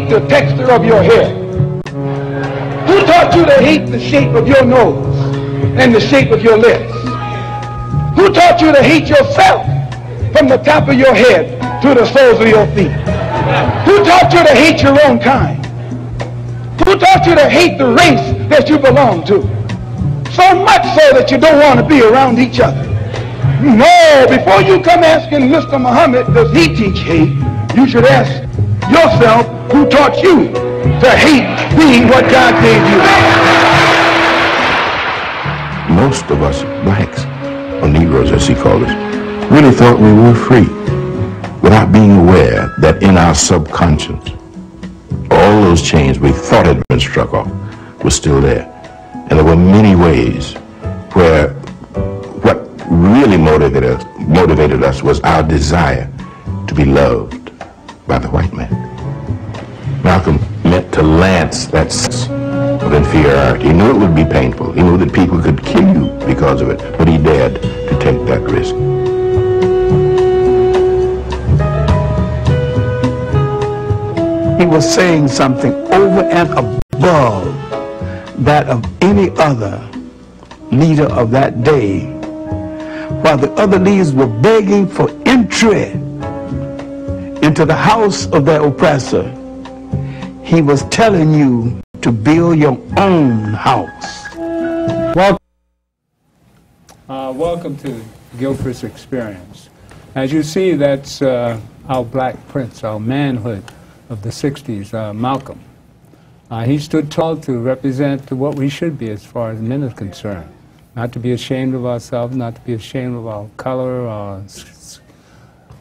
hate the texture of your hair? Who taught you to hate the shape of your nose and the shape of your lips? Who taught you to hate yourself from the top of your head to the soles of your feet? Who taught you to hate your own kind? Who taught you to hate the race that you belong to? So much so that you don't want to be around each other. No, before you come asking Mr. Muhammad, does he teach hate, you should ask yourself, who taught you to hate being what God gave you? Most of us blacks, or Negroes as he called us, really thought we were free without being aware that in our subconscious, all those chains we thought had been struck off were still there. And there were many ways where what really motivated us was our desire to be loved by the white man. Malcolm meant to lance that sense of inferiority. He knew it would be painful. He knew that people could kill you because of it, but he dared to take that risk. He was saying something over and above that of any other leader of that day. While the other leaders were begging for entry into the house of their oppressor, he was telling you to build your own house. Welcome to Gilchrist Experience. As you see, that's our black prince, our manhood of the 60s, Malcolm. He stood tall to represent what we should be as far as men are concerned. Not to be ashamed of ourselves, not to be ashamed of our color,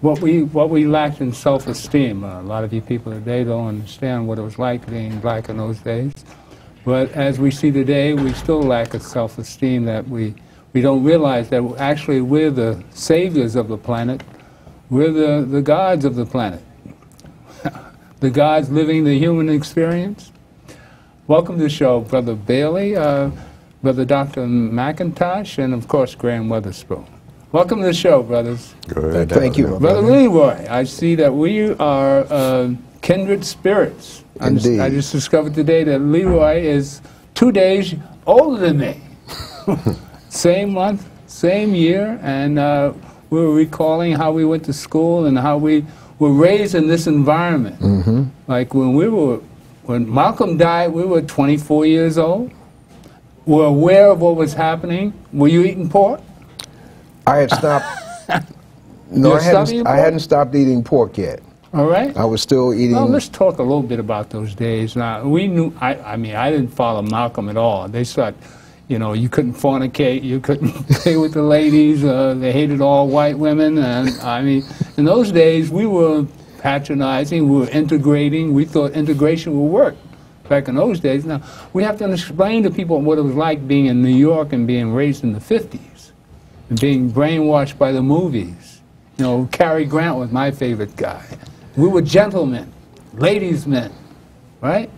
what we lacked in self-esteem. A lot of you people today don't understand what it was like being black in those days. But as we see today, we still lack a self-esteem that we don't realize that actually we're the saviors of the planet. We're the gods of the planet. The gods living the human experience. Welcome to the show, Brother Bailey, Brother Dr. McIntosh, and of course, Graham Weatherspoon. Welcome to the show, brothers. Good. Thank you, Brother Leroy. I see that we are kindred spirits. Indeed. I just discovered today that Leroy is 2 days older than me. Same month, same year, and we were recalling how we went to school and how we were raised in this environment. Mm-hmm. Like when Malcolm died, we were 24 years old. We were aware of what was happening. Were you eating pork? I had stopped. No, I hadn't stopped eating pork yet. All right. I was still eating. Well, let's talk a little bit about those days. Now, we knew. I mean, I didn't follow Malcolm at all. They said, you know, you couldn't fornicate, you couldn't play with the ladies. They hated all white women, and I mean, in those days we were patronizing, we were integrating. We thought integration would work back in those days. Now, we have to explain to people what it was like being in New York and being raised in the 50s and being brainwashed by the movies. You know, Cary Grant was my favorite guy. We were gentlemen, ladies' men, right?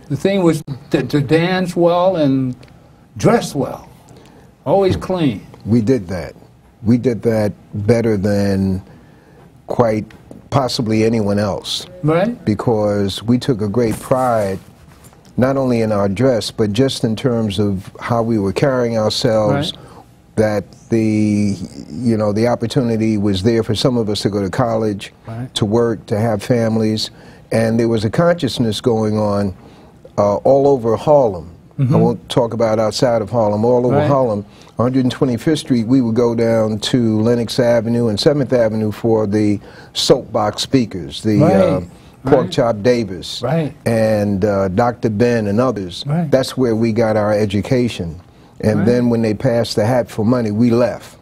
The thing was to dance well and dress well, always clean. We did that. We did that better than quite possibly anyone else. Right. Because we took a great pride not only in our dress, but just in terms of how we were carrying ourselves, right. That the opportunity was there for some of us to go to college, right. To work, to have families, and there was a consciousness going on all over Harlem. Mm-hmm. I won't talk about outside of Harlem, all over right. Harlem. 125th Street, we would go down to Lenox Avenue and 7th Avenue for the soapbox speakers, the right. Pork Chop Davis, right. and Dr. Ben and others. Right. That's where we got our education. And right. then when they passed the hat for money, we left.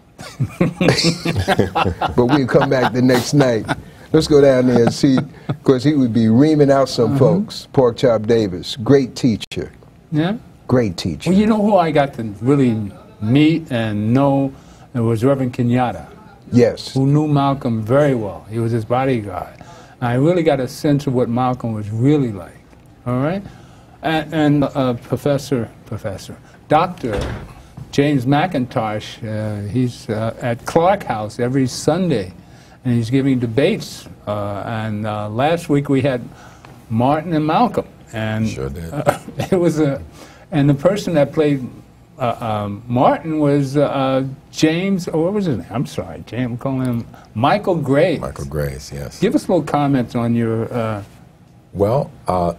But we'd come back the next night. Let's go down there and see, of course, he would be reaming out some folks. Pork Chop Davis, great teacher. Yeah? Great teacher. Well, you know who I got to really meet and know? It was Reverend Kenyatta. Yes. Who knew Malcolm very well. He was his bodyguard. And I really got a sense of what Malcolm was really like. All right? And Dr. James McIntosh, he's at Clark House every Sunday, and he's giving debates. And last week we had Martin and Malcolm. And sure did. It was and the person that played Martin was James, what was his name? I'm sorry, James, I'm calling him Michael Graves. Michael Graves, yes. Give us a little comments on your... Well,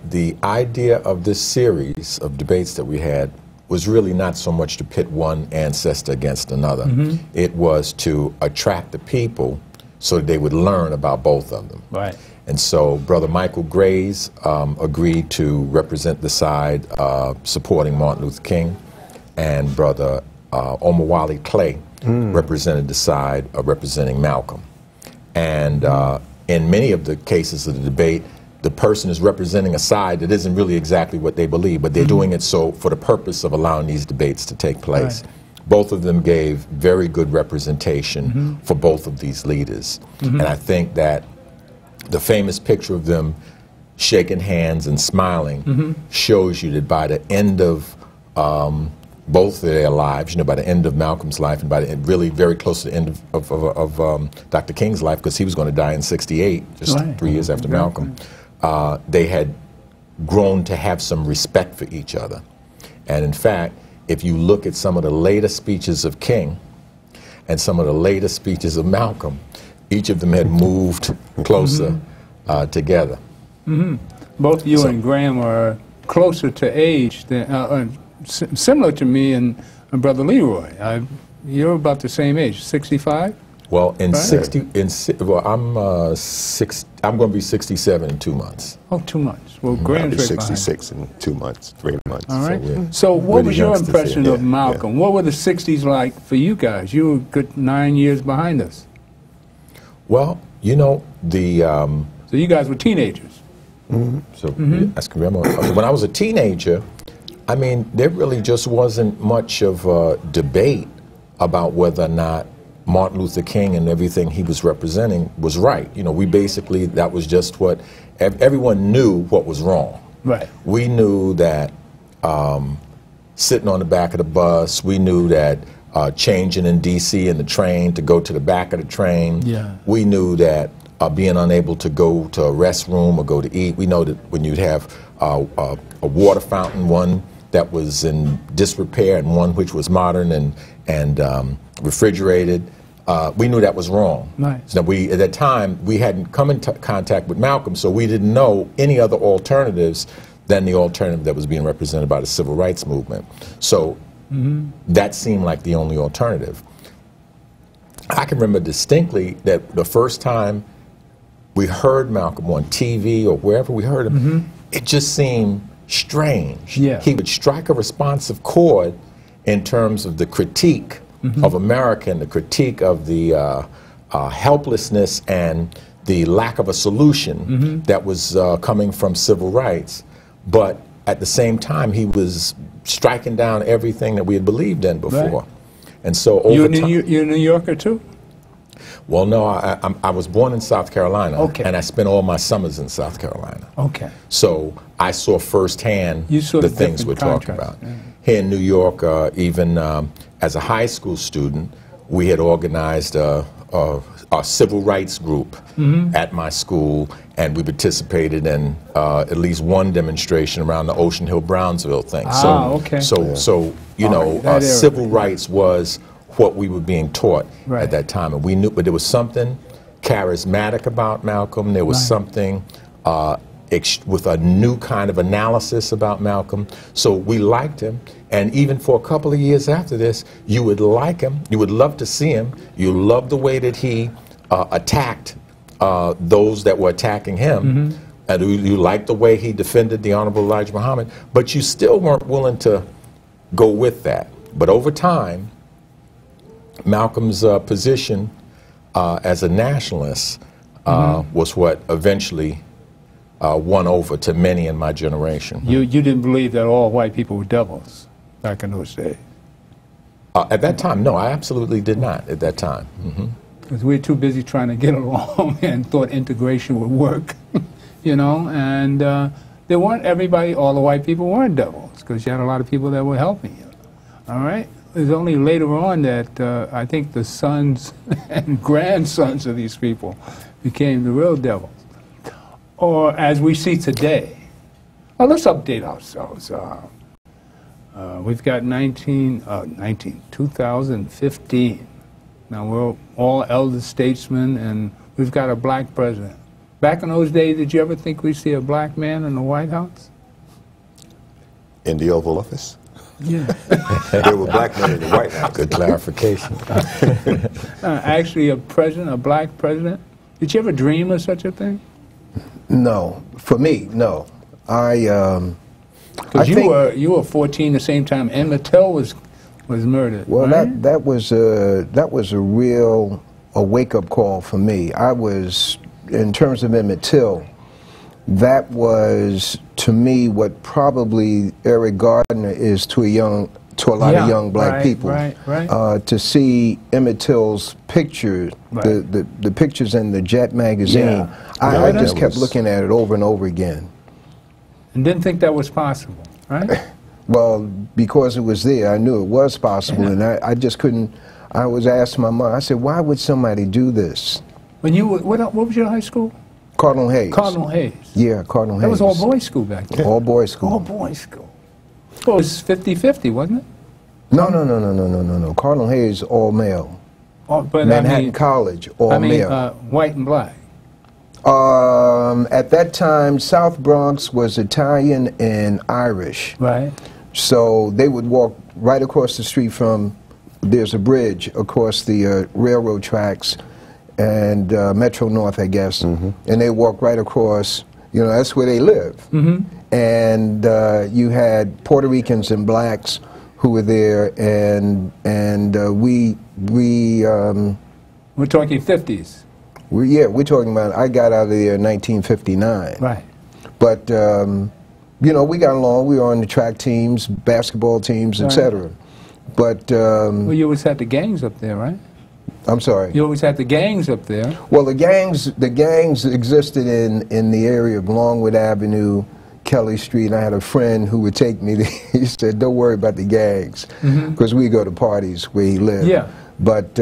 the idea of this series of debates that we had was really not so much to pit one ancestor against another. It was to attract the people so they would learn about both of them. Right. And so Brother Michael Graves agreed to represent the side supporting Martin Luther King, and Brother Omawale Clay represented the side representing Malcolm. And in many of the cases of the debate, the person is representing a side that isn't really exactly what they believe, but they're doing it so for the purpose of allowing these debates to take place. Right. Both of them gave very good representation for both of these leaders. And I think that the famous picture of them shaking hands and smiling shows you that by the end of both of their lives, you know, by the end of Malcolm's life and by the end, really very close to the end of Dr. King's life, because he was going to die in '68, just 3 years after Malcolm, they had grown to have some respect for each other. And in fact, if you look at some of the later speeches of King and some of the later speeches of Malcolm, each of them had moved closer together. Both you and Graham are closer to age than, similar to me and Brother Leroy. You're about the same age, 65? Well, I'm going to be 67 in 2 months. Oh, 2 months. Well, Graham's I'll be right 66 in 2 months, 3 months. All right. So what was your impression of Malcolm? What were the 60s like for you guys? You were a good 9 years behind us. Well, you know, the... so you guys were teenagers. So that's when I was a teenager, I mean, there really just wasn't much of a debate about whether or not Martin Luther King and everything he was representing was right. You know, we basically, that was just what, everyone knew what was wrong. Right. We knew that sitting on the back of the bus, we knew that changing in D.C. in the train to go to the back of the train. Yeah. We knew that being unable to go to a restroom or go to eat. We know that when you'd have a water fountain, one that was in disrepair and one which was modern and refrigerated, we knew that was wrong. Right. So at that time, we hadn't come into contact with Malcolm, so we didn't know any other alternatives than the alternative that was being represented by the civil rights movement. So that seemed like the only alternative. I can remember distinctly that the first time we heard Malcolm on TV or wherever we heard him, it just seemed strange. Yeah. He would strike a responsive chord in terms of the critique of America and the critique of the helplessness and the lack of a solution that was coming from civil rights. But at the same time, he was striking down everything that we had believed in before. Right. And so over time... You're a New Yorker too? Well, no, I was born in South Carolina, and I spent all my summers in South Carolina. Okay. So I saw firsthand the things we're talking about. Yeah. Here in New York, even as a high school student, we had organized a civil rights group at my school, and we participated in at least one demonstration around the Ocean Hill-Brownsville thing. So you know, civil rights was what we were being taught at that time, and we knew, but there was something charismatic about Malcolm. There was something with a new kind of analysis about Malcolm. So we liked him, and even for a couple of years after this, you would like him. You would love to see him. You loved the way that he attacked those that were attacking him. And you liked the way he defended the Honorable Elijah Muhammad, but you still weren't willing to go with that. But over time, Malcolm's position as a nationalist was what eventually won over to many in my generation. You didn't believe that all white people were devils back in those days? At that time, no, I absolutely did not at that time. Because we were too busy trying to get along and thought integration would work, you know, and there weren't all the white people weren't devils, because you had a lot of people that were helping you, all right? It was only later on that I think the sons and grandsons of these people became the real devils. or as we see today? Well, let's update ourselves. We've got 2015. Now we're all elder statesmen, and we've got a black president. Back in those days, did you ever think we'd see a black man in the White House? In the Oval Office? Yeah. There were black men in the White House. Good clarification. Actually, a president, a black president. Did you ever dream of such a thing? No, for me, no. Because you were 14 the same time M.T.E.P was murdered. Well, right? that was a real wake up call for me. I was, in terms of M.T.E.P, that was to me what probably Eric Gardner is to a lot of young black people. Right. To see Emmett Till's pictures, the pictures in the Jet magazine, I just kept looking at it over and over again. And didn't think that was possible, right? Well, because it was there, I knew it was possible, and I just couldn't. I was asking my mom, I said, why would somebody do this? When you were, what was your high school? Cardinal Hayes. Cardinal Hayes. Yeah, Cardinal Hayes. That was all boys school back then. All boys school. All boys school. Well, it was 50-50, wasn't it? No. Cardinal Hayes, all male. But Manhattan College, all male. White and black. At that time, South Bronx was Italian and Irish. Right. So they would walk right across the street from, there's a bridge across the railroad tracks and Metro North, I guess, and they walk right across, you know, that's where they live. And you had Puerto Ricans and blacks who were there, and we're talking 50s. We're talking about, I got out of there in 1959. Right. But, you know, we got along. We were on the track teams, basketball teams, etc. But... well, you always had the gangs up there, right? I'm sorry? You always had the gangs up there. Well, the gangs existed in the area of Longwood Avenue, Kelly Street. I had a friend who would take me there. He said, don't worry about the gangs, because we go to parties where he lived. Yeah. But...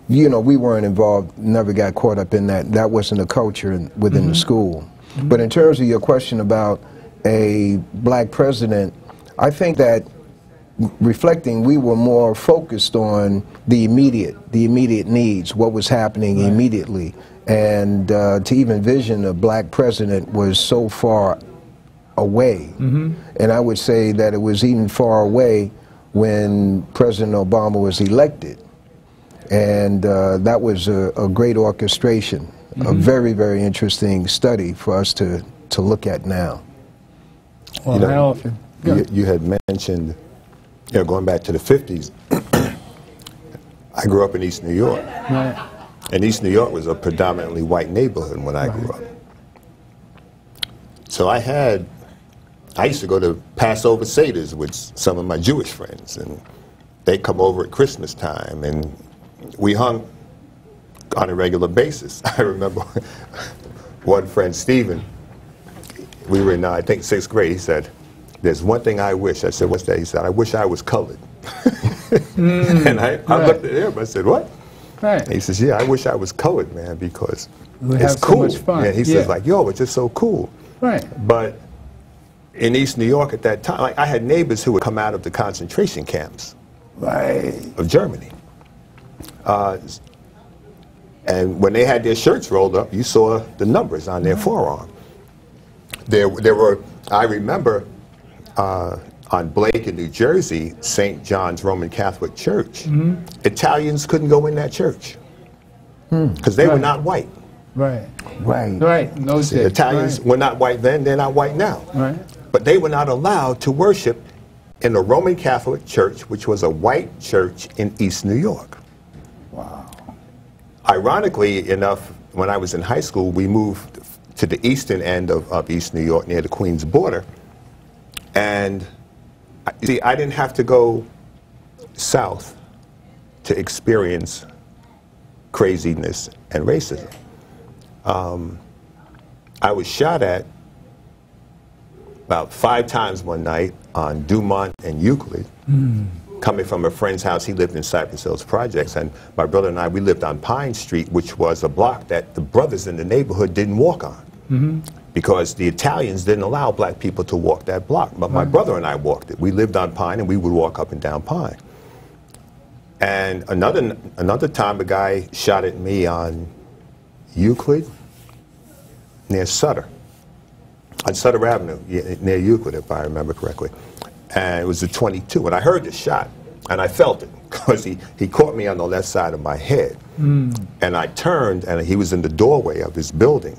you know, we weren't involved, never got caught up in that. That wasn't a culture within the school. But in terms of your question about a black president, I think that reflecting, we were more focused on the immediate needs, what was happening immediately. And to even envision a black president was so far away. And I would say that it was even far away when President Obama was elected. And that was a great orchestration, a very, very interesting study for us to look at now. Well, you know, how often? You had mentioned, you know, going back to the 50s, I grew up in East New York. Right. And East New York was a predominantly white neighborhood when I grew up. So I used to go to Passover Seder's with some of my Jewish friends, and they'd come over at Christmas time, and we hung on a regular basis. I remember one friend, Stephen, we were in, I think, 6th grade, he said, there's one thing I wish. I said, what's that? He said, I wish I was colored. And I looked at him, I said, what? Right. He says, yeah, I wish I was colored, man, because we it's have cool. So much fun. Yeah, he says, like, yo, it's just so cool. Right. But in East New York at that time, like, I had neighbors who would come out of the concentration camps of Germany. And when they had their shirts rolled up, you saw the numbers on their forearm. There were, I remember, on Blake in New Jersey, St. John's Roman Catholic Church, Italians couldn't go in that church because they were not white. Right. Right. Those days. Italians were not white then, they're not white now. Right. But they were not allowed to worship in the Roman Catholic Church, which was a white church in East New York. Wow. Ironically enough, when I was in high school, we moved to the eastern end of East New York, near the Queens border. And see, I didn't have to go south to experience craziness and racism. I was shot at about 5 times one night on Dumont and Euclid, coming from a friend's house. He lived in Cypress Hills Projects, and my brother and I, we lived on Pine Street, which was a block that the brothers in the neighborhood didn't walk on. because the Italians didn't allow black people to walk that block. But my brother and I walked it. We lived on Pine, and we would walk up and down Pine. And another time, a guy shot at me on Euclid, near Sutter, on Sutter Avenue, near Euclid, if I remember correctly. And it was a .22, and I heard the shot, and I felt it, because he caught me on the left side of my head. And I turned, and he was in the doorway of his building.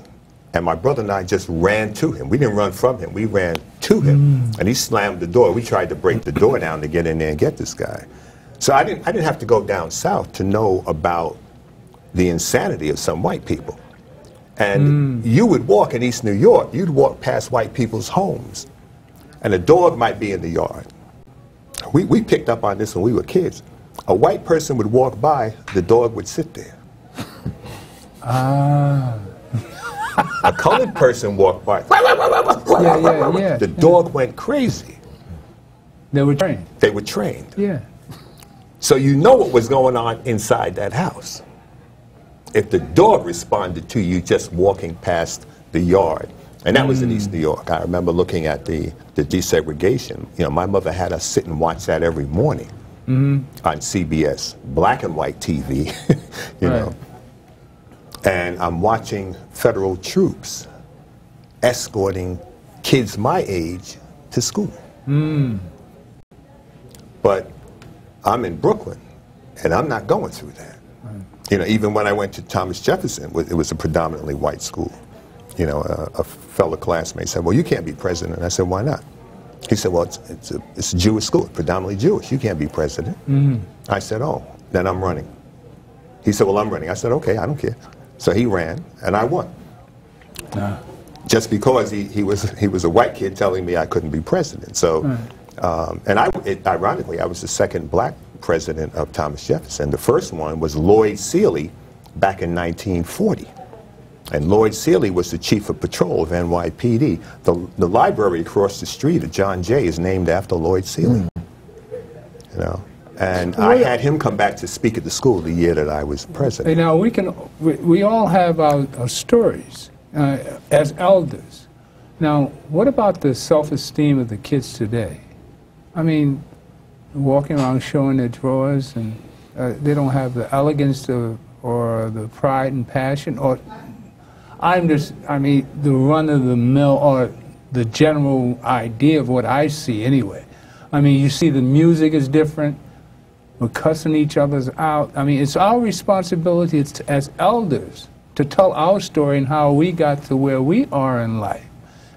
And my brother and I just ran to him. We didn't run from him, we ran to him. And he slammed the door. We tried to break the door down to get in there and get this guy. So I didn't have to go down south to know about the insanity of some white people. And you would walk in East New York, you'd walk past white people's homes, and a dog might be in the yard. We picked up on this when we were kids. A white person would walk by, the dog would sit there. A colored person walked by. The dog went crazy. They were trained. They were trained. Yeah. So you know what was going on inside that house. If the dog responded to you just walking past the yard, and that was in East New York. I remember looking at the desegregation. You know, my mother had us sit and watch that every morning on CBS, black and white TV, you know. And I'm watching federal troops escorting kids my age to school. But I'm in Brooklyn, and I'm not going through that. You know, even when I went to Thomas Jefferson, it was a predominantly white school. You know, a fellow classmate said, well, you can't be president. I said, why not? He said, well, it's a Jewish school, predominantly Jewish. You can't be president. I said, oh, then I'm running. He said, well, I'm running. I said, okay, I don't care. So he ran, and I won. Just because he was a white kid telling me I couldn't be president. So, and ironically, I was the second black president of Thomas Jefferson. The first one was Lloyd Seeley back in 1940. And Lloyd Seeley was the chief of patrol of NYPD. The library across the street of John Jay is named after Lloyd Seeley. You know, and I had him come back to speak at the school the year that I was president. Now we all have our stories as elders. Now, what about the self-esteem of the kids today? I mean, walking around showing their drawers, and they don't have the elegance or the pride and passion, or I mean, the run-of-the-mill, or the general idea of what I see anyway. I mean, you see the music is different, we're cussing each other's out. I mean, it's our responsibility as elders to tell our story and how we got to where we are in life.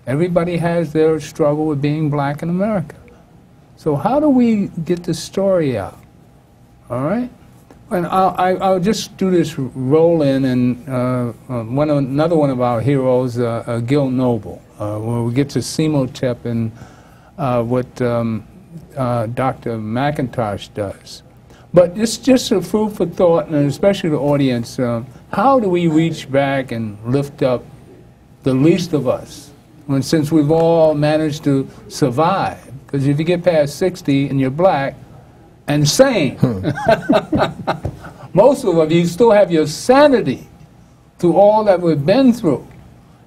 Everybody has their struggle with being black in America. So how do we get the story out? All right? And I'll just do this roll in, and another one of our heroes, Gil Noble, where we get to C.E.M.O.T.E.P and what Dr. McIntosh does. But it's just a food for thought, and especially the audience, how do we reach back and lift up the least of us, since we've all managed to survive? Because if you get past 60 and you're black and sane, most of you still have your sanity through all that we've been through.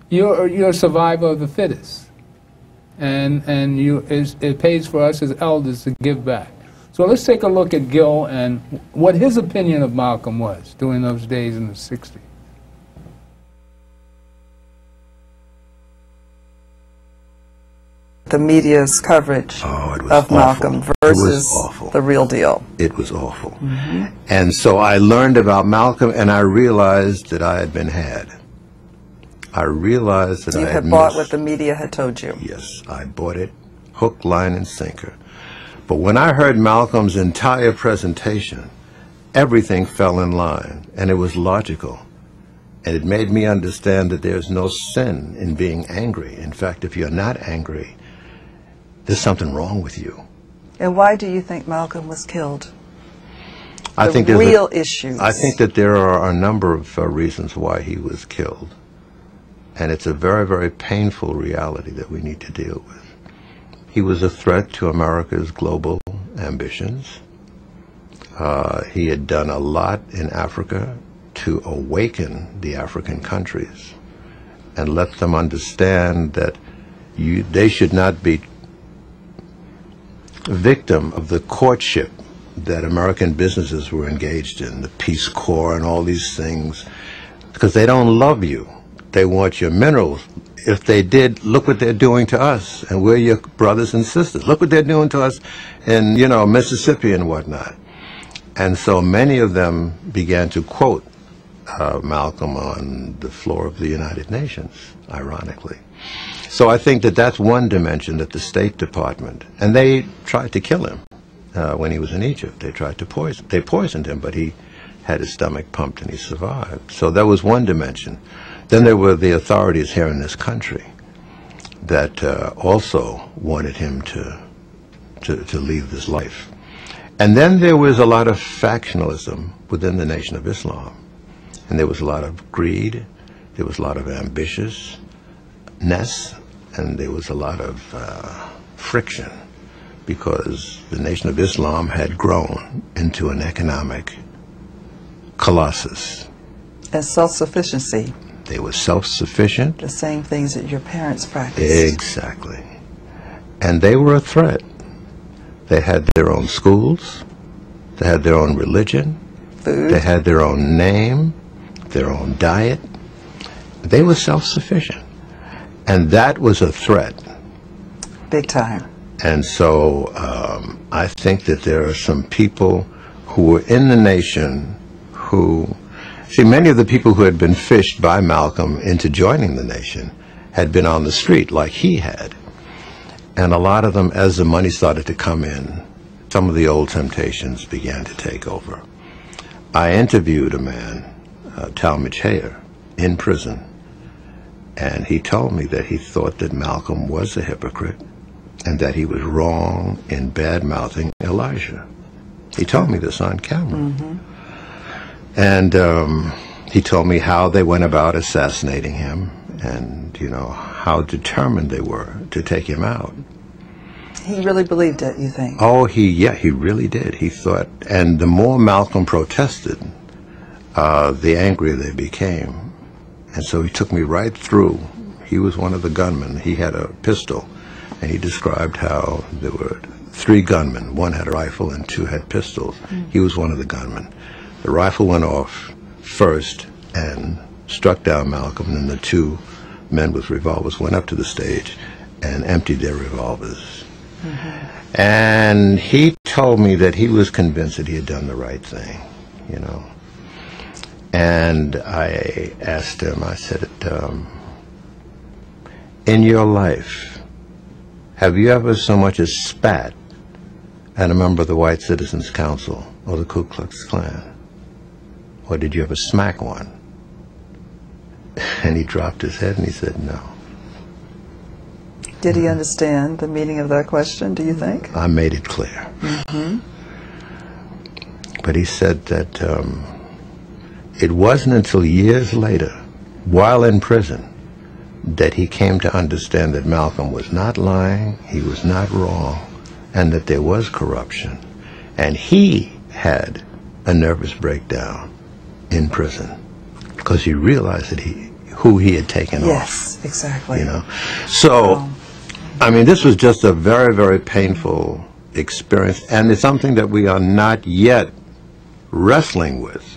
You're a survivor of the fittest. And it pays for us as elders to give back. So let's take a look at Gil and what his opinion of Malcolm was during those days in the 60s. The media's coverage of Malcolm versus the real deal. It was awful. And so I learned about Malcolm, and I realized that I had been had. I realized that I had bought what the media had told you. Yes, I bought it, hook, line, and sinker. But when I heard Malcolm's entire presentation, everything fell in line, and it was logical. And it made me understand that there's no sin in being angry. In fact, if you're not angry, there's something wrong with you. And why do you think Malcolm was killed? I think real issues. I think that there are a number of reasons why he was killed. And it's a very, very painful reality that we need to deal with. He was a threat to America's global ambitions. He had done a lot in Africa to awaken the African countries. and let them understand that they should not be a victim of the courtship that American businesses were engaged in, the Peace Corps and all these things, because they don't love you. They want your minerals. If they did, look what they're doing to us, and we're your brothers and sisters. Look what they're doing to us in, you know, Mississippi and whatnot. And so many of them began to quote Malcolm on the floor of the United Nations, ironically. So I think that that's one dimension that the State Department, and they tried to kill him when he was in Egypt. They tried to they poisoned him, but he had his stomach pumped and he survived. So that was one dimension. Then there were the authorities here in this country that also wanted him to leave this life. And then there was a lot of factionalism within the Nation of Islam. And there was a lot of greed, there was a lot of ambitiousness, and there was a lot of friction, because the Nation of Islam had grown into an economic colossus. And self-sufficiency. They were self-sufficient. The same things that your parents practiced. Exactly. And they were a threat. They had their own schools, they had their own religion, food. They had their own name, their own diet. They were self-sufficient. And that was a threat. Big time. And so I think that there are some people who were in the nation who, see, many of the people who had been fished by Malcolm into joining the nation had been on the street like he had. And a lot of them, as the money started to come in, some of the old temptations began to take over. I interviewed a man, Talmadge Hayer, in prison, and he told me that he thought that Malcolm was a hypocrite and that he was wrong in bad-mouthing Elijah. He told me this on camera. Mm-hmm. And he told me how they went about assassinating him and, you know, how determined they were to take him out. He really believed it, you think? Oh, he really did. He thought, and the more Malcolm protested, the angrier they became. And so he took me right through. He was one of the gunmen. He had a pistol, and he described how there were 3 gunmen. 1 had a rifle and 2 had pistols. He was one of the gunmen. The rifle went off first and struck down Malcolm, and the 2 men with revolvers went up to the stage and emptied their revolvers. Mm-hmm. And he told me that he was convinced that he had done the right thing, you know. And I asked him, I said, in your life, have you ever so much as spat at a member of the White Citizens Council or the Ku Klux Klan? Or did you ever smack one? And he dropped his head and he said, no. Did he understand the meaning of that question, do you think? I made it clear. Mm-hmm. But he said that it wasn't until years later, while in prison, that he came to understand that Malcolm was not lying, he was not wrong, and that there was corruption. And he had a nervous breakdown in prison because he realized that who he had taken off. Yes, exactly. You know, so I mean, this was just a very, very painful experience, and it's something that we are not yet wrestling with.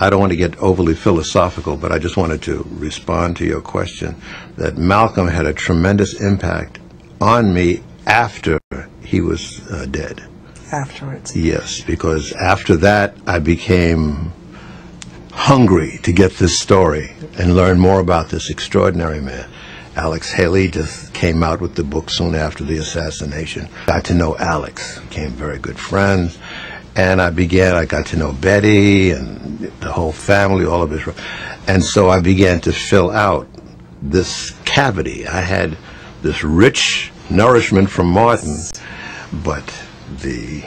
I don't want to get overly philosophical, but I just wanted to respond to your question that Malcolm had a tremendous impact on me after he was dead. Afterwards. Yes, because after that I became hungry to get this story and learn more about this extraordinary man. Alex Haley just came out with the book soon after the assassination. Got to know Alex, became very good friends, and I got to know Betty and the whole family, all of Israel, and so I began to fill out this cavity. I had this rich nourishment from Martin, but the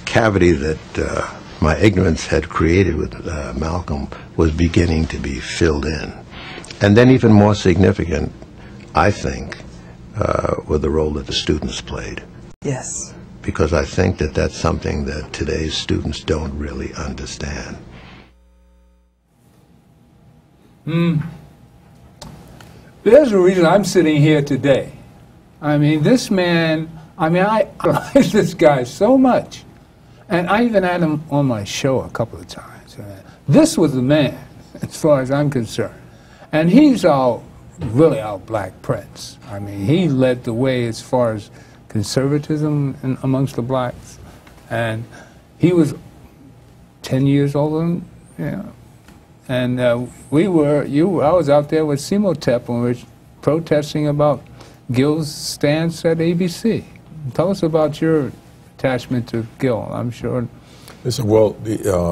cavity that my ignorance had created with Malcolm was beginning to be filled in. And then even more significant, I think, were the role that the students played. Yes. Because I think that that's something that today's students don't really understand. There's a reason I'm sitting here today. I mean, this man, I like this guy so much. And I even had him on my show a couple of times. This was the man, as far as I'm concerned. And he's really our black prince. I mean, he led the way as far as conservatism amongst the blacks. And he was 10 years older than, you know. And I was out there with C.E.M.O.T.E.P when we were protesting about Gil's stance at ABC. Tell us about your attachment to Gil, I'm sure. Listen, well,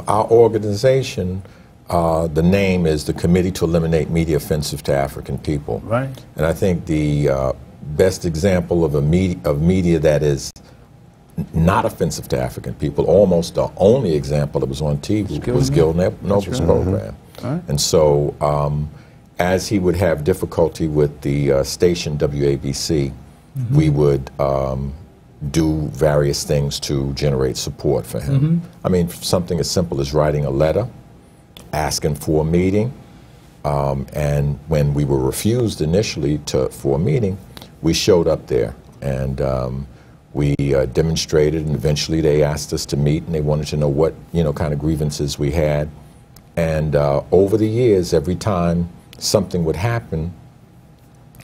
our organization, the name is the Committee to Eliminate Media Offensive to African People. Right. And I think the best example of media that is not offensive to African people, almost the only example that was on TV was Gil Noble's program. Right. And so as he would have difficulty with the station WABC, we would do various things to generate support for him. I mean, something as simple as writing a letter, asking for a meeting, and when we were refused initially for a meeting, we showed up there and we demonstrated, and eventually they asked us to meet, and they wanted to know what kind of grievances we had. And over the years, every time something would happen,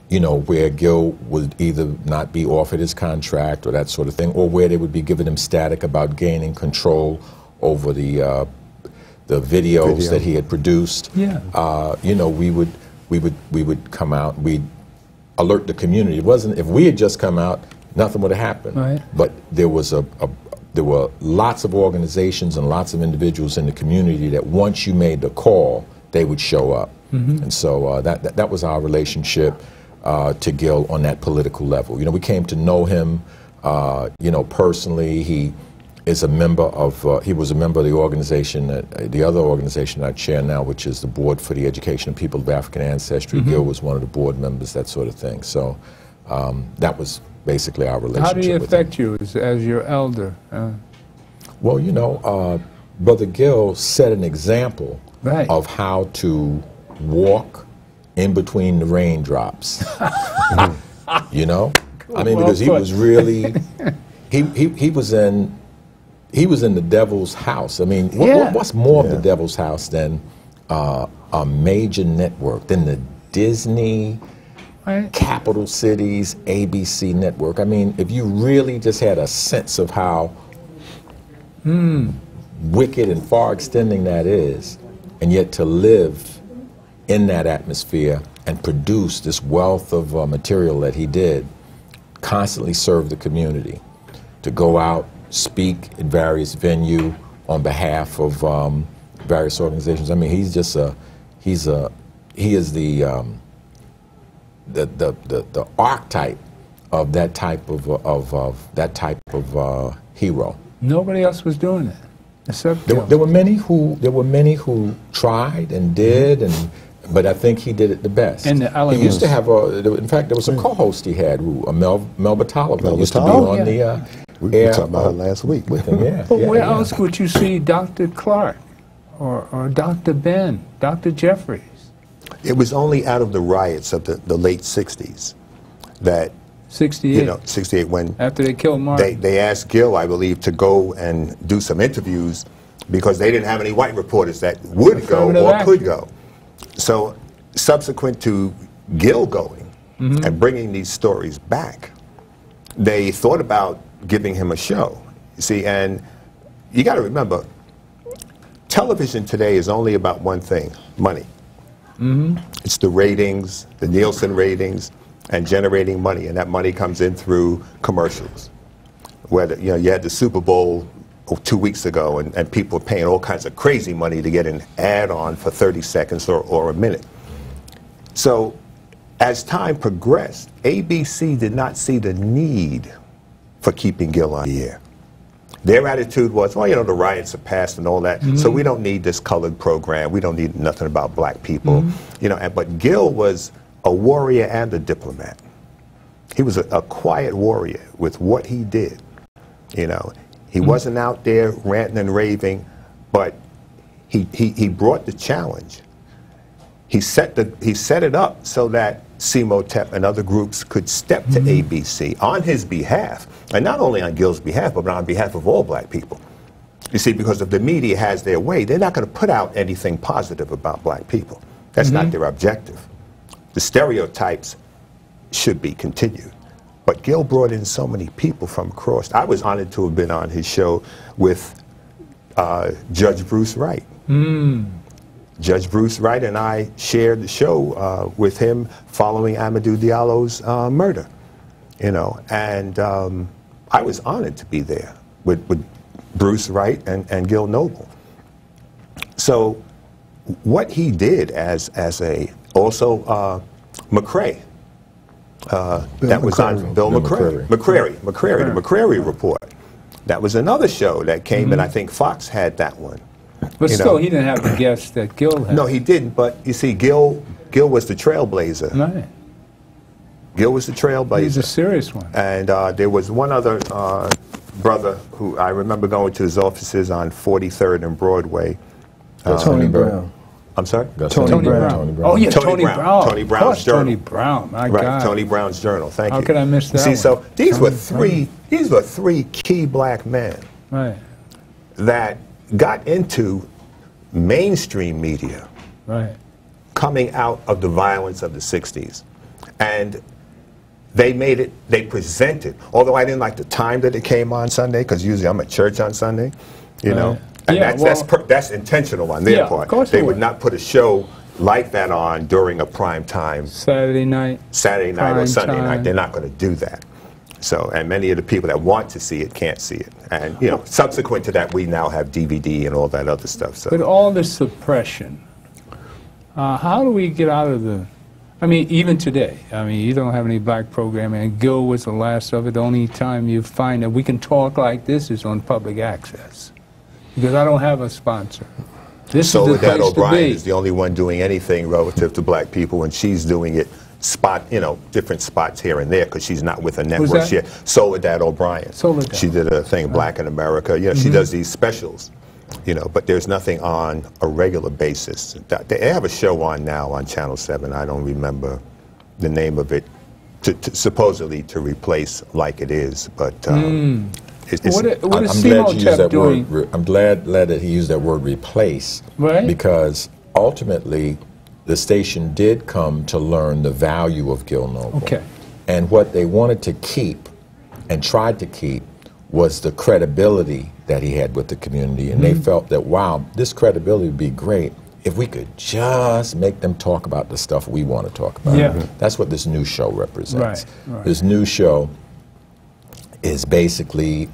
where Gil would either not be offered his contract or that sort of thing, or where they would be giving him static about gaining control over the videos that he had produced. Yeah. We would come out, we'd alert the community. It wasn't, if we had just come out, nothing would have happened. Right. But there were lots of organizations and lots of individuals in the community that once you made the call, they would show up. And so that was our relationship to Gil on that political level. We came to know him, personally. He is a member of, he was a member of the organization, the other organization I chair now, which is the Board for the Education of People of African Ancestry. Gil was one of the board members, that sort of thing. So that was basically our relationship. How did he affect you as your elder? Well, Brother Gil set an example of how to walk in between the raindrops. I mean, because he was really, he was in the devil's house. I mean, what's more of the devil's house than a major network, than the Disney, Capital Cities, ABC network? I mean, if you really just had a sense of how wicked and far extending that is, and yet to live in that atmosphere and produce this wealth of material that he did, constantly serve the community, to go out, speak in various venues on behalf of various organizations. I mean, he's just he is the archetype of that type of hero. Nobody else was doing it except there were many who tried and did, but I think he did it the best. And he used to have in fact, there was a co-host he had, Melba Tolliver, used to be on the air. We talked about her last week with him. But where else would you see Dr. Clark or Dr. Ben, Dr. Jeffries? It was only out of the riots of the late 60s that 68. 68, when after they killed Martin. They asked Gil, I believe, to go and do some interviews because they didn't have any white reporters that would go or could go. So subsequent to Gil going and bringing these stories back, they thought about giving him a show. You see, and you got to remember, television today is only about one thing: money. It's the ratings, the Nielsen ratings, and generating money, and that money comes in through commercials. Whether you had the Super Bowl 2 weeks ago, and people were paying all kinds of crazy money to get an ad on for 30 seconds or a minute. So as time progressed, ABC did not see the need for keeping Gil on the air. Their attitude was, well, the riots are past and all that, so we don't need this colored program. We don't need nothing about black people. But Gil was a warrior and a diplomat. He was a quiet warrior with what he did. He wasn't out there ranting and raving, but he brought the challenge. he set it up so that C.E.M.O.T.E.P and other groups could step to ABC on his behalf, and not only on Gil's behalf, but on behalf of all black people. You see, because if the media has their way, they're not going to put out anything positive about black people. That's not their objective. The stereotypes should be continued. But Gil brought in so many people from across. I was honored to have been on his show with Judge Bruce Wright. Judge Bruce Wright and I shared the show with him following Amadou Diallo's murder, you know, and I was honored to be there with Bruce Wright and Gil Noble. So what he did as also McCrae, that was on Bill McCrary, the McCrary Report. That was another show that came, and I think Fox had that one. But still, he didn't have the guests that Gil had. No, he didn't, but you see, Gil was the trailblazer. Right. Gil was the trailblazer. He's a serious one. And there was one other brother who I remember going to his offices on 43rd and Broadway. Tony Brown. I'm sorry? Tony Brown. Oh, yeah, Tony Brown. Tony Brown's Journal. Tony Brown, my right, God. Tony Brown's Journal, thank you. How could I miss that See, one? so these Tony were three key black men that got into mainstream media coming out of the violence of the 60s. And they made it, they presented, although I didn't like the time that it came on Sunday, because usually I'm at church on Sunday, you know. And that's intentional on their part. They would not put a show like that on during a prime time. Saturday night or Sunday night. They're not going to do that. So, and many of the people that want to see it can't see it. And, you know, subsequent to that, we now have DVD and all that other stuff. So. But all this suppression, how do we get out of the... I mean, even today, I mean, you don't have any black programming, and Gil was the last of it. The only time you find that we can talk like this is on public access. Because I don't have a sponsor. This is the place O'Brien is the only one doing anything relative to black people, and she's doing it different spots here and there, because she's not with a network yet. Soledad O'Brien. She did a thing, Black in America. You know, she does these specials, you know, but there's nothing on a regular basis. They have a show on now on Channel 7. I don't remember the name of it, supposedly to replace Like It Is, but what is C.E.M.O.T.E.P doing? I'm glad that he used that word replace, because ultimately the station did come to learn the value of Gil Noble. And what they wanted to keep and tried to keep was the credibility that he had with the community. And they felt that, wow, this credibility would be great if we could just make them talk about the stuff we want to talk about. That's what this new show represents. This new show is basically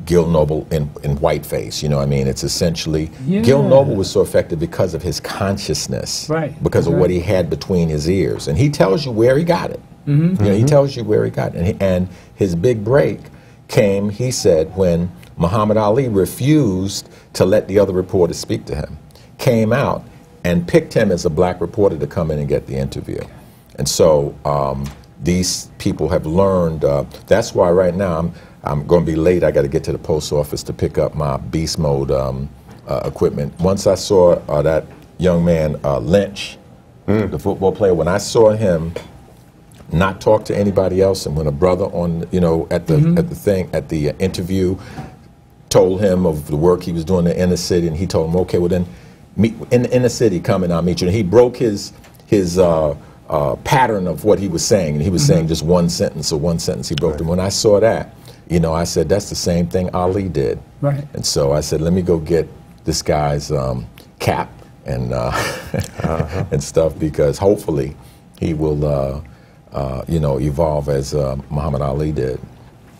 Gil Noble in whiteface, you know what I mean? It's essentially, Gil Noble was so effective because of his consciousness, because of what he had between his ears. And he tells you where he got it. You know, he tells you where he got it. And his big break came, he said, when Muhammad Ali refused to let the other reporters speak to him, came out and picked him as a black reporter to come in and get the interview. And so these people have learned, that's why right now I'm going to be late. I got to get to the post office to pick up my beast mode equipment. Once I saw that young man, Lynch, the football player, when I saw him not talk to anybody else, and when a brother on, you know, at the interview told him of the work he was doing in the inner city, and he told him, okay, well then, meet in the inner city, come and I'll meet you. And he broke his pattern of what he was saying, and he was saying just one sentence or one sentence. He broke them. When I saw that, you know, I said, that's the same thing Ali did. And so I said, let me go get this guy's cap and and stuff, because hopefully he will, you know, evolve as Muhammad Ali did.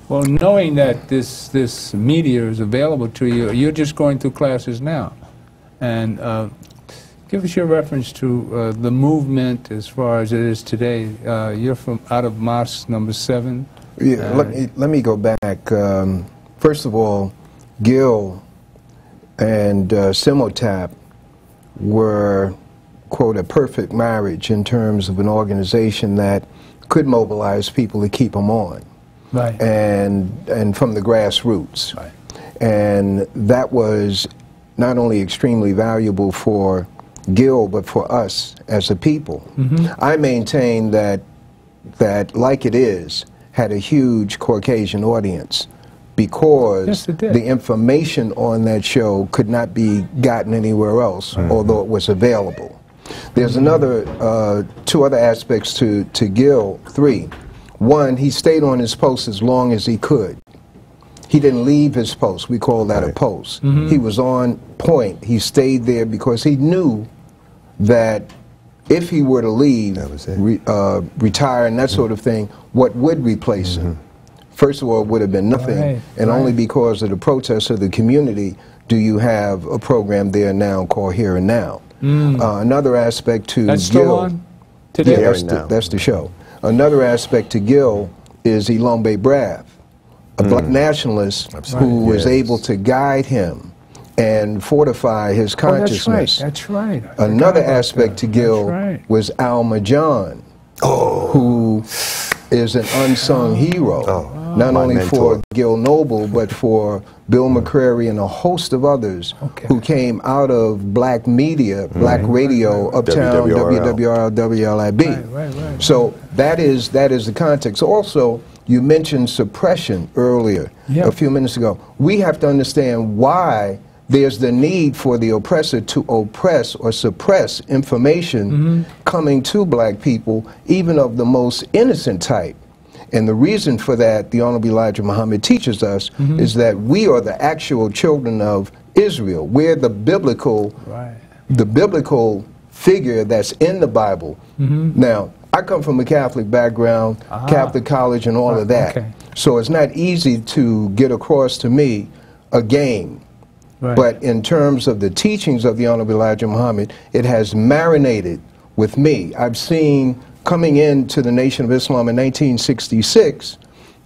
Well, knowing that this media is available to you, you're just going through classes now, and give us your reference to the movement as far as it is today. You're from out of Mosque number 7. Yeah, let me go back. First of all, Gil and C.E.M.O.T.E.P were, quote, a perfect marriage in terms of an organization that could mobilize people to keep them on, and from the grassroots. And that was not only extremely valuable for Gil, but for us as a people. I maintain that Like It Is had a huge Caucasian audience because the information on that show could not be gotten anywhere else, although it was available. There's another, two other aspects to Gil, three. One, he stayed on his post as long as he could. He didn't leave his post. We call that a post. He was on point. He stayed there because he knew that if he were to leave, retire and that sort of thing, what would replace him? First of all, it would have been nothing, and only because of the protests of the community do you have a program there now called Here and Now. Another aspect to That's Gil, still on today? Yeah, that's the show. Another aspect to Gil is Ilombe Brav, a black nationalist who was able to guide him and fortify his consciousness. That's right. Another aspect to Gil was Al Majan, who is an unsung hero, not only for Gil Noble, but for Bill McCrary and a host of others who came out of black media, black radio, Uptown, WWRL, WLIB. So that is the context. Also, you mentioned suppression earlier, a few minutes ago. We have to understand why there's the need for the oppressor to oppress or suppress information coming to black people, even of the most innocent type. And the reason for that, the Honorable Elijah Muhammad teaches us, is that we are the actual children of Israel. We're the biblical figure that's in the Bible. Now, I come from a Catholic background, Catholic college and all of that. So it's not easy to get across to me a game. But in terms of the teachings of the Honorable Elijah Muhammad, it has marinated with me. I've seen coming into the Nation of Islam in 1966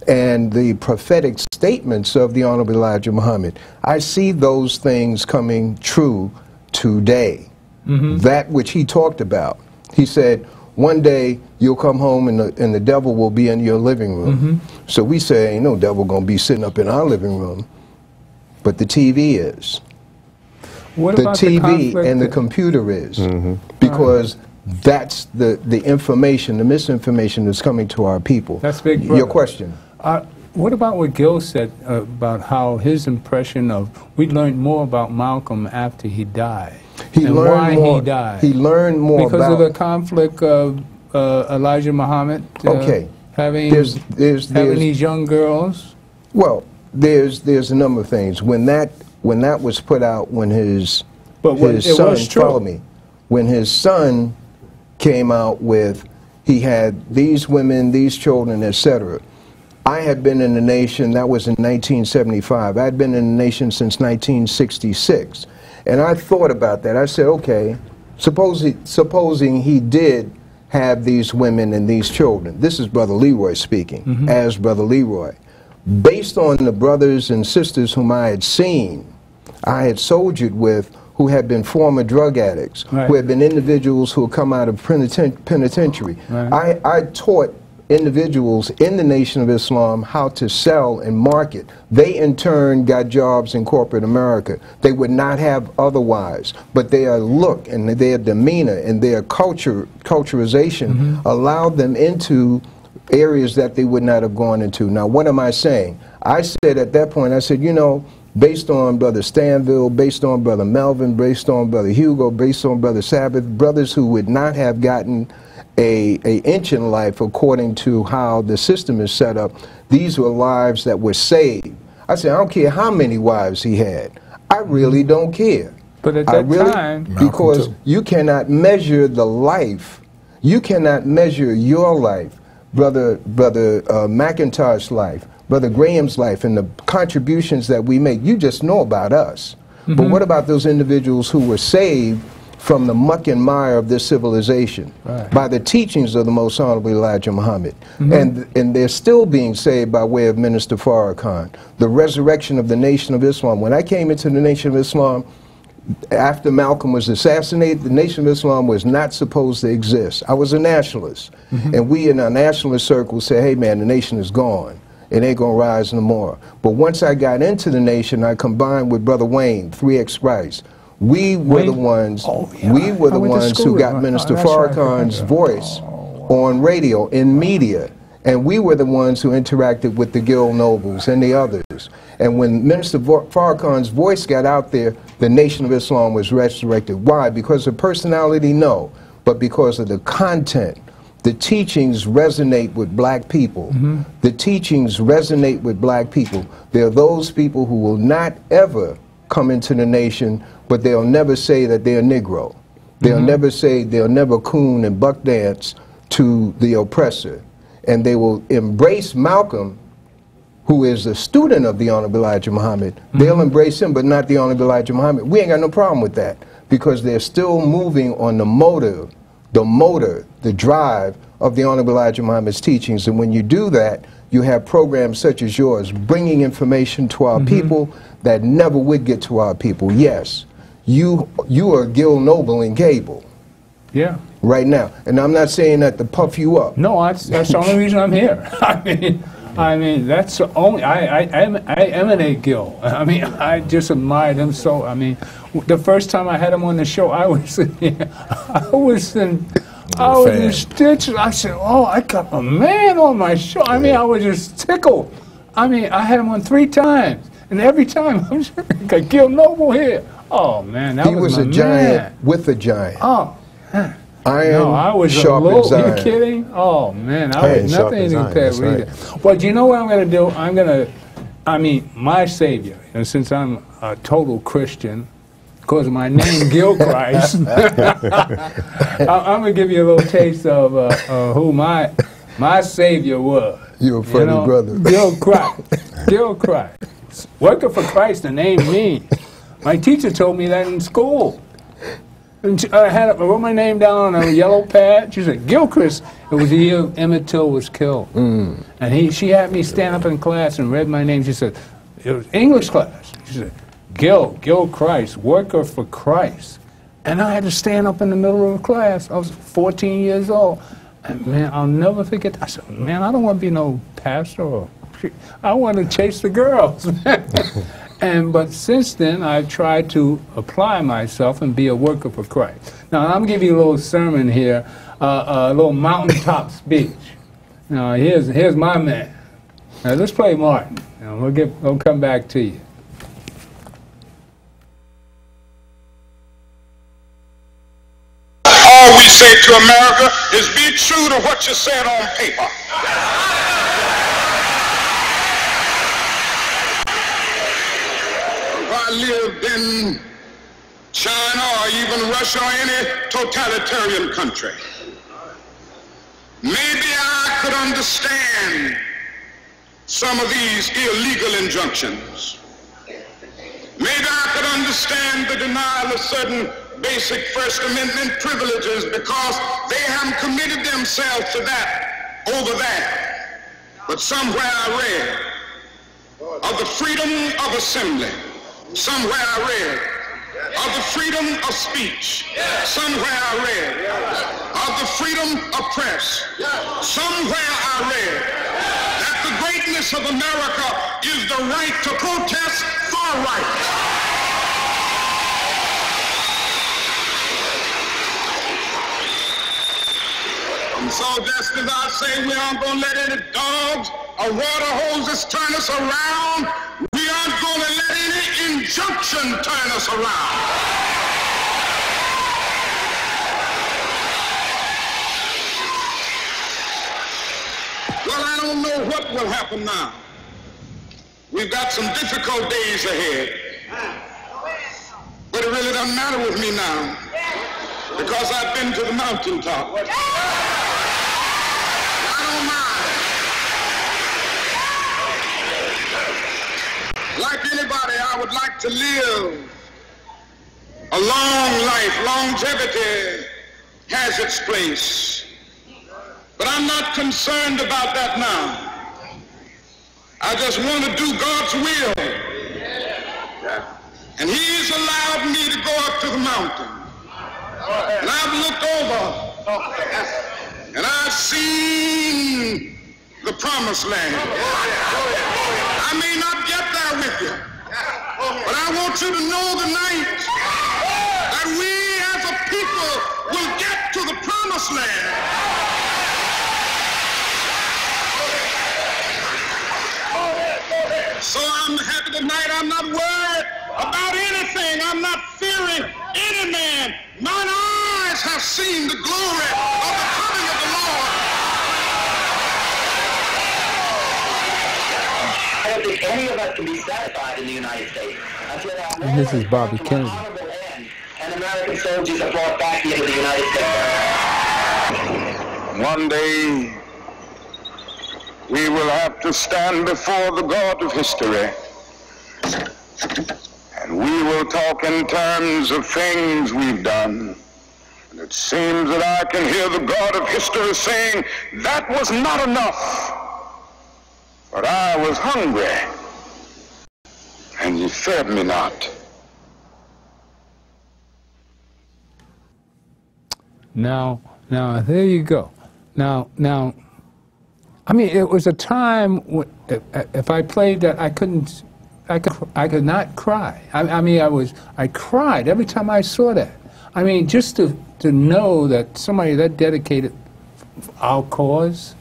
and the prophetic statements of the Honorable Elijah Muhammad. I see those things coming true today. That which he talked about. He said, one day you'll come home and the devil will be in your living room. So we say, ain't no devil gonna be sitting up in our living room. But the TV is. What the about TV and the computer is. Because that's the information, the misinformation that's coming to our people. That's big, brother. Your question. What about what Gil said about how his impression of, we learned more about Malcolm after he died. He and learned why more, he died. He learned more because of the conflict of Elijah Muhammad having these young girls. Well, there's a number of things. When that was put out, when his son, follow me, when his son came out with, he had these women, these children, etc. I had been in the nation, that was in 1975. I'd been in the nation since 1966. And I thought about that. I said, okay, supposing he did have these women and these children. This is Brother Leroy speaking, as Brother Leroy. Based on the brothers and sisters whom I had seen, I had soldiered with, who had been former drug addicts, who had been individuals who had come out of penitentiary. I taught individuals in the Nation of Islam how to sell and market. They in turn got jobs in corporate America. They would not have otherwise, but their look and their demeanor and their culturization allowed them into areas that they would not have gone into. Now, what am I saying? I said at that point, I said, you know, based on Brother Stanville, based on Brother Melvin, based on Brother Hugo, based on Brother Sabbath, brothers who would not have gotten a inch in life according to how the system is set up, these were lives that were saved. I said, I don't care how many wives he had. I really don't care. But at that time, because you cannot measure the life, you cannot measure your life, Brother McIntosh's life, Brother Graham's life, and the contributions that we make. You just know about us. But what about those individuals who were saved from the muck and mire of this civilization by the teachings of the Most Honorable Elijah Muhammad? And they're still being saved by way of Minister Farrakhan. The resurrection of the Nation of Islam. When I came into the Nation of Islam, after Malcolm was assassinated, the Nation of Islam was not supposed to exist. I was a nationalist. And we in our nationalist circle said, hey man, the nation is gone. It ain't gonna rise no more. But once I got into the nation, I combined with Brother Wayne, 3X Rice. We were the ones. We were the ones who got Minister Farrakhan's voice on radio, in media, and we were the ones who interacted with the Gil Nobles and the others. And when Minister Farrakhan's voice got out there, the Nation of Islam was resurrected. Why? Because of personality? No, but because of the content. The teachings resonate with black people. The teachings resonate with black people. There are those people who will not ever come into the nation, but they'll never say that they're Negro. They'll never say, they'll never coon and buck dance to the oppressor. And they will embrace Malcolm, who is a student of the Honorable Elijah Muhammad. They'll embrace him, but not the Honorable Elijah Muhammad. We ain't got no problem with that, because they're still moving on the motor, the drive of the Honorable Elijah Muhammad's teachings. And when you do that, you have programs such as yours, bringing information to our people that never would get to our people. Yes, you are Gil Noble in cable. Yeah. Right now. And I'm not saying that to puff you up. No, that's the only reason I'm here. I mean, that's the only, I emanate Gil. I mean, I just admired him so. I mean, the first time I had him on the show, I was in stitches. I said, oh, I got a man on my show. I mean, I was just tickled. I mean, I had him on 3 times. And every time, I was like, Gil Noble here. Oh, man, that was my man. He was a giant with a giant. Oh, man. Iron, I was sharp as iron. Are you kidding? Oh, man, I was nothing to compare with it. But you know what I'm going to do? I'm going to, I mean, my Savior, and since I'm a total Christian, because of my name, Gilchrist, I'm going to give you a little taste of who my Savior was. You're a funny brother. Gilchrist. Worker for Christ, the name means. My teacher told me that in school. And I wrote my name down on a yellow pad. She said, Gilchrist. It was the year Emmett Till was killed. And she had me stand up in class and read my name. She said, it was English class. She said, Gilchrist, worker for Christ. And I had to stand up in the middle of the class. I was 14 years old. And man, I'll never forget that. I said, man, I don't want to be no pastor. I want to chase the girls. But since then, I've tried to apply myself and be a worker for Christ. Now, I'm going to give you a little sermon here, a little mountaintop speech. Now, here's my man. Now, let's play Martin. Now, we'll come back to you. All we say to America is be true to what you said on paper. Lived in China or even Russia or any totalitarian country, maybe I could understand some of these illegal injunctions. Maybe I could understand the denial of certain basic First Amendment privileges because they haven't committed themselves to that over that. But somewhere I read of the freedom of assembly. Somewhere I read of the freedom of speech. Somewhere I read of the freedom of press. Somewhere I read that the greatness of America is the right to protest far right. And so just as I say we aren't going to let any dogs or water hoses turn us around, we aren't going to let any injunction turn us around. Well, I don't know what will happen now. We've got some difficult days ahead. But it really doesn't matter with me now, because I've been to the mountaintop. I don't mind. Like anybody, I would like to live a long life. Longevity has its place. But I'm not concerned about that now. I just want to do God's will. And He's allowed me to go up to the mountain. And I've looked over and I've seen the promised land. I may not get there with you, but I want you to know tonight that we as a people will get to the promised land. So I'm happy tonight. I'm not worried about anything. I'm not fearing any man. Mine eyes have seen the glory of the coming of the Lord. I don't think any of us can be satisfied in the United States until our And this is Bobby Kennedy. and American soldiers are brought back into the United States. One day, we will have to stand before the God of history. And we will talk in terms of things we've done. And it seems that I can hear the God of history saying, that was not enough. But I was hungry, and ye fed me not. Now, there you go. Now, I mean, it was a time when, if I played that, I could not cry. I cried every time I saw that. I mean, just to know that somebody that dedicated our cause,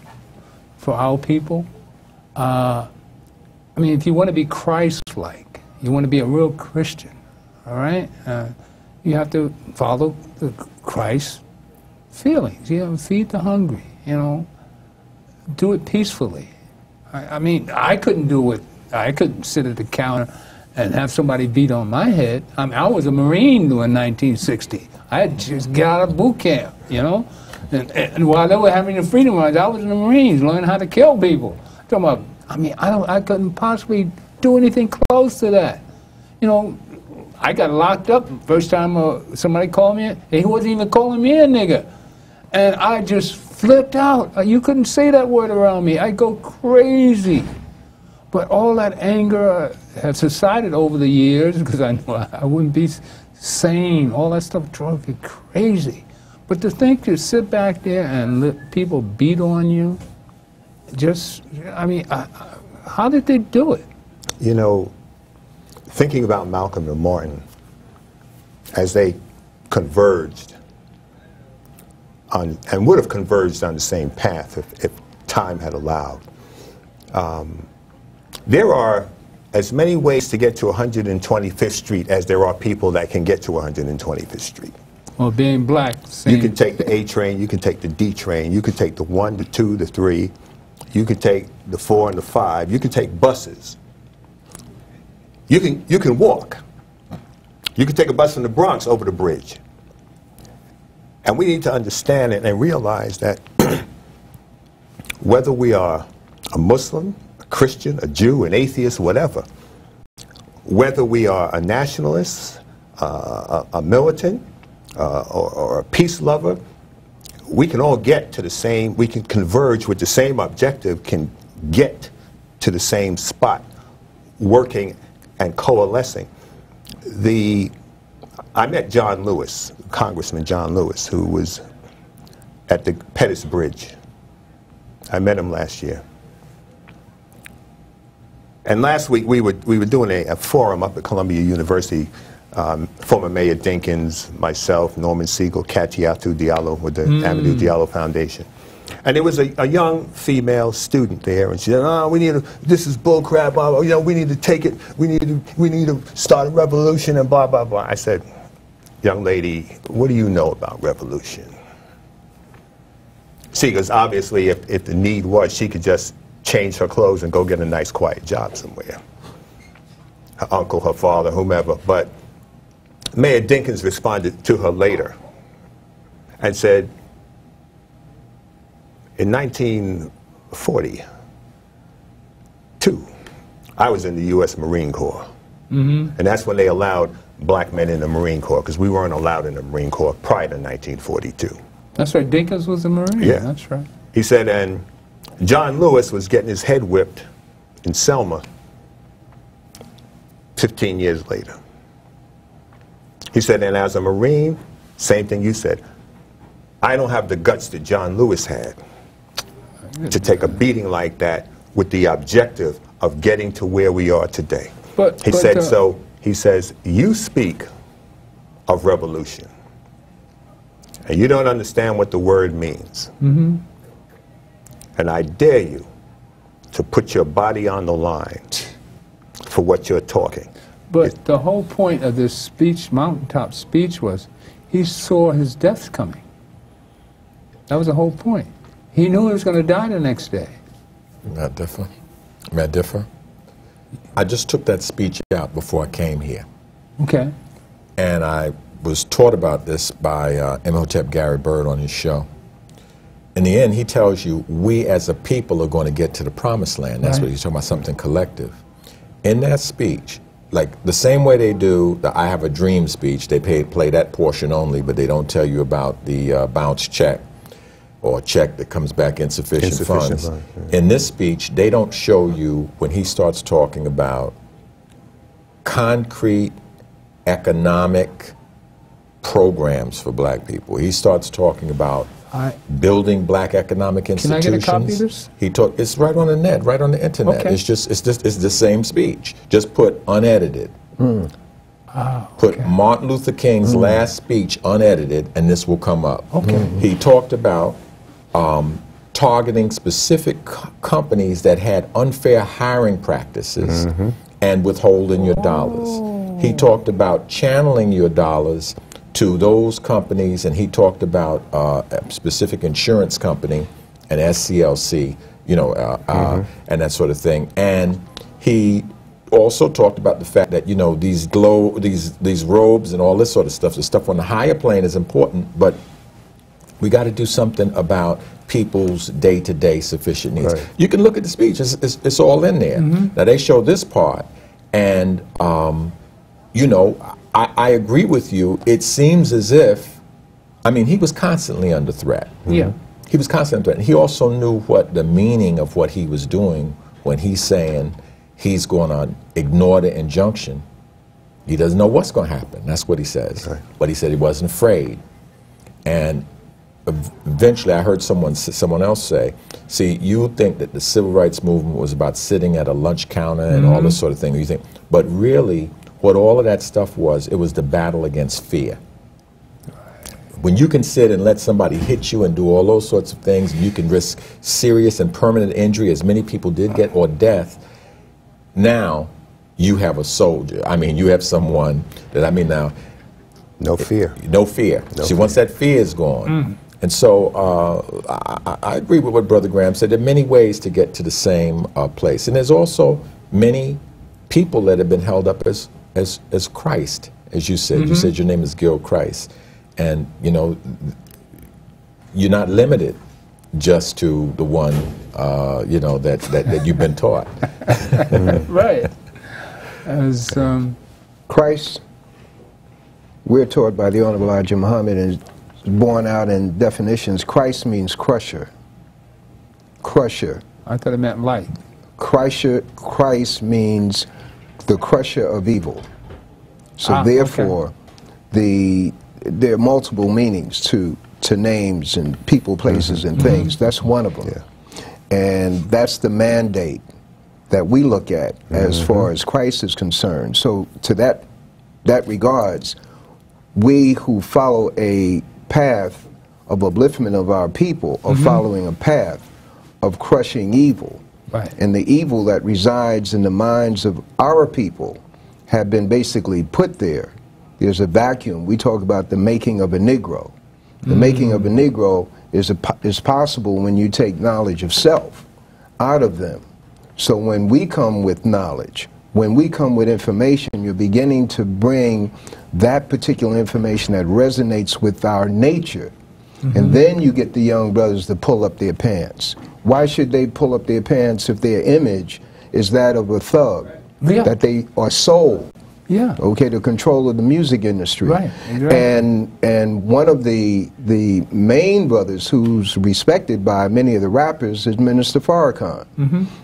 for our people. I mean, if you want to be Christ-like, you want to be a real Christian, all right? You have to follow the Christ feelings. You know, feed the hungry. You know, do it peacefully. I mean, I couldn't do it. I couldn't sit at the counter and have somebody beat on my head. I mean, I was a Marine during 1960. I had just got out of boot camp, you know? And while they were having the Freedom Rides, I was in the Marines learning how to kill people. Talking about, I mean, I couldn't possibly do anything close to that. You know, I got locked up first time somebody called me. He wasn't even calling me a nigger. And I just flipped out. You couldn't say that word around me. I go crazy. But all that anger has subsided over the years because I know I wouldn't be sane. All that stuff drove me crazy. But to think to sit back there and let people beat on you, just, I mean, how did they do it? You know, thinking about Malcolm and Martin as they converged on, and would have converged on the same path if time had allowed. There are as many ways to get to 125th Street as there are people that can get to 125th Street. Well, being black. You can take the A train, you can take the D train, you can take the 1, the 2, the 3, you can take the 4 and the 5, you can take buses. You can walk. You can take a bus from the Bronx over the bridge. And we need to understand it and realize that whether we are a Muslim, a Christian, a Jew, an atheist, whatever, whether we are a nationalist, a militant, or a peace lover, we can all get to the same, we can converge with the same objective, can get to the same spot, working and coalescing. I met John Lewis, Congressman John Lewis, who was at the Pettus Bridge. I met him last year. And last week we were doing a forum up at Columbia University. Former Mayor Dinkins, myself, Norman Siegel, Katiatu Diallo with the Amadou Diallo Foundation. And there was a young female student there, and she said, "Oh, this is bull crap, blah, blah, you know, we need to take it, we need to start a revolution and blah, blah, blah." I said, "Young lady, what do you know about revolution?" See, because obviously if the need was, she could just change her clothes and go get a nice quiet job somewhere. Her uncle, her father, whomever. But Mayor Dinkins responded to her later and said, in 1942, I was in the U.S. Marine Corps. And that's when they allowed black men in the Marine Corps, because we weren't allowed in the Marine Corps prior to 1942. That's right, Dinkins was a Marine. Yeah. That's right. He said, and John Lewis was getting his head whipped in Selma 15 years later. He said, and as a Marine, same thing you said, I don't have the guts that John Lewis had to take a beating like that with the objective of getting to where we are today. He said, so he says, you speak of revolution, and you don't understand what the word means, and I dare you to put your body on the line for what you're talking. But the whole point of this speech, mountaintop speech, was he saw his death coming. That was the whole point. He knew he was going to die the next day. May I differ? May I differ? I just took that speech out before I came here. Okay. And I was taught about this by M.O.T.E.P. Gary Bird on his show. In the end, he tells you, we as a people are going to get to the promised land. That's what he's talking about, something collective. In that speech, like the same way they do the I Have a Dream speech, they play that portion only, but they don't tell you about the bounce check or a check that comes back insufficient funds. In this speech, they don't show you when he starts talking about concrete economic programs for black people. He starts talking about building black economic institutions. Can I get a copy of this? It's right on the net, right on the internet. Okay. It's the same speech. Just put unedited. Put Martin Luther King's last speech unedited, and this will come up. He talked about targeting specific companies that had unfair hiring practices and withholding your dollars. He talked about channeling your dollars to those companies, and he talked about a specific insurance company, an SCLC, you know, and that sort of thing. And he also talked about the fact that, you know, these robes and all this sort of stuff, the stuff on the higher plane is important, but we got to do something about people's day-to-day sufficient needs. You can look at the speech, it's all in there. Now they show this part, and you know, I agree with you. It seems as if, I mean, he was constantly under threat. He was constantly under threat. And he also knew what the meaning of what he was doing when he's saying he's going to ignore the injunction. He doesn't know what's going to happen. That's what he says. But he said he wasn't afraid. And eventually I heard someone else say, see, you think that the civil rights movement was about sitting at a lunch counter and all this sort of thing. You think, but really, what all of that stuff was, it was the battle against fear. When you can sit and let somebody hit you and do all those sorts of things, you can risk serious and permanent injury, as many people did get, or death. Now, you have a soldier. I mean, you have someone that, I mean, now, no fear. No fear. See, once that fear is gone. And so I agree with what Brother Graham said. There are many ways to get to the same place. And there's also many people that have been held up as Christ, as you said. You said your name is Gilchrist. And, you know, you're not limited just to the one, you know, that you've been taught. Right. As Christ, we're taught by the Honorable Elijah Muhammad, and is born out in definitions. Christ means crusher. Crusher. I thought it meant light. Christ means the crusher of evil. So therefore, there are multiple meanings to names and people, places, and things. That's one of them. And that's the mandate that we look at as far as Christ is concerned. So to that regards, we who follow a path of upliftment of our people are following a path of crushing evil. And the evil that resides in the minds of our people have been basically put there. There's a vacuum. We talk about the making of a Negro. The making of a Negro is possible when you take knowledge of self out of them. So when we come with knowledge, when we come with information, you're beginning to bring that particular information that resonates with our nature. And then you get the young brothers to pull up their pants. Why should they pull up their pants if their image is that of a thug? That they are sold. Okay, the control of the music industry. And one of the main brothers who's respected by many of the rappers is Minister Farrakhan,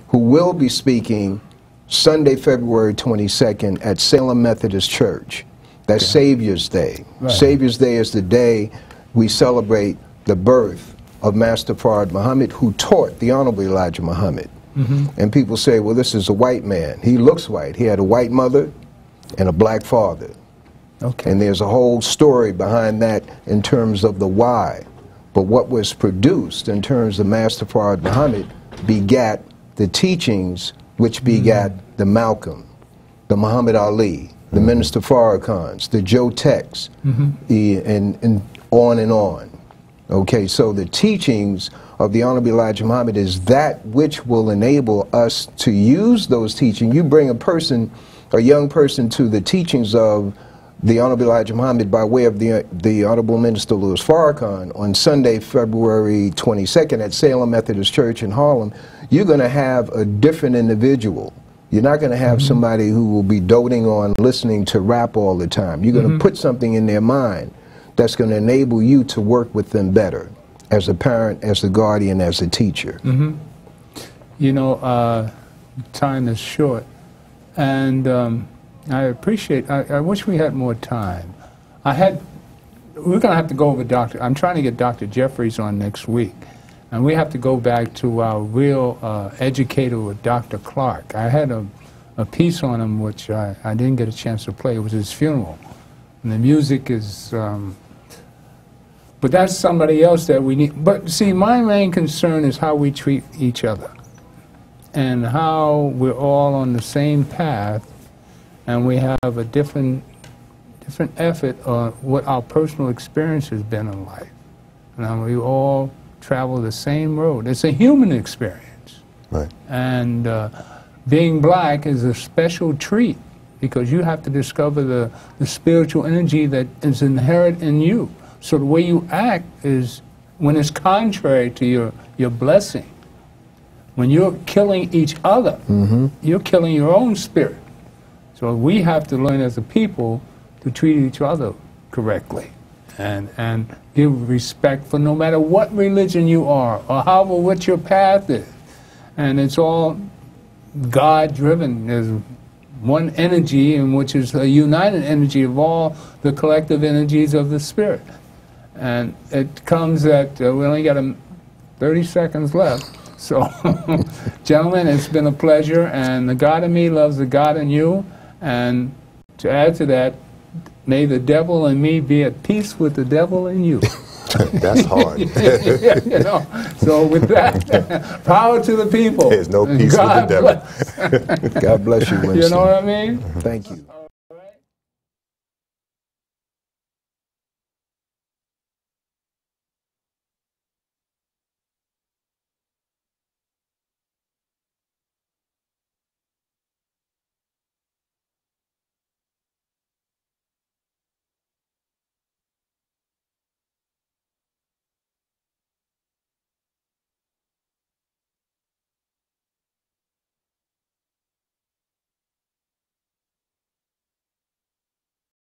who will be speaking Sunday, February 22nd at Salem Methodist Church. That's Savior's Day. Savior's Day is the day we celebrate the birth of Master Fard Muhammad, who taught the Honorable Elijah Muhammad. And people say, well, this is a white man. He looks white. He had a white mother and a black father. Okay. And there's a whole story behind that in terms of the why. But what was produced in terms of Master Fard Muhammad begat the teachings which begat the Malcolm, the Muhammad Ali, the Minister Farrakhan's, the Joe Tex, and on and on. Okay, so the teachings of the Honorable Elijah Muhammad is that which will enable us to use those teachings. You bring a person, a young person, to the teachings of the Honorable Elijah Muhammad by way of the Honorable Minister Louis Farrakhan on Sunday, February 22nd at Salem Methodist Church in Harlem, you're going to have a different individual. You're not going to have somebody who will be doting on listening to rap all the time. You're going to put something in their mind that's going to enable you to work with them better as a parent, as a guardian, as a teacher. You know, time is short, and I appreciate, I wish we had more time. We're going to have to go over I'm trying to get Dr. Jeffries on next week, and we have to go back to our real educator with Dr. Clark. I had a piece on him which I didn't get a chance to play. It was his funeral, and the music is, but that's somebody else that we need. But see, my main concern is how we treat each other, and how we're all on the same path, and we have a different effort on what our personal experience has been in life. And we all travel the same road. It's a human experience. Right. And being black is a special treat because you have to discover the spiritual energy that is inherent in you. So the way you act is when it's contrary to your blessing. When you're killing each other, you're killing your own spirit. So we have to learn as a people to treat each other correctly and give respect for no matter what religion you are or however what your path is. And it's all God-driven. There's one energy in which is a united energy of all the collective energies of the spirit. And it comes at, we only got 30 seconds left. So, gentlemen, it's been a pleasure, and the God in me loves the God in you. And to add to that, may the devil in me be at peace with the devil in you. That's hard. You know, so with that, power to the people. There's no peace with the devil. God bless you, Winston. You know what I mean? Thank you.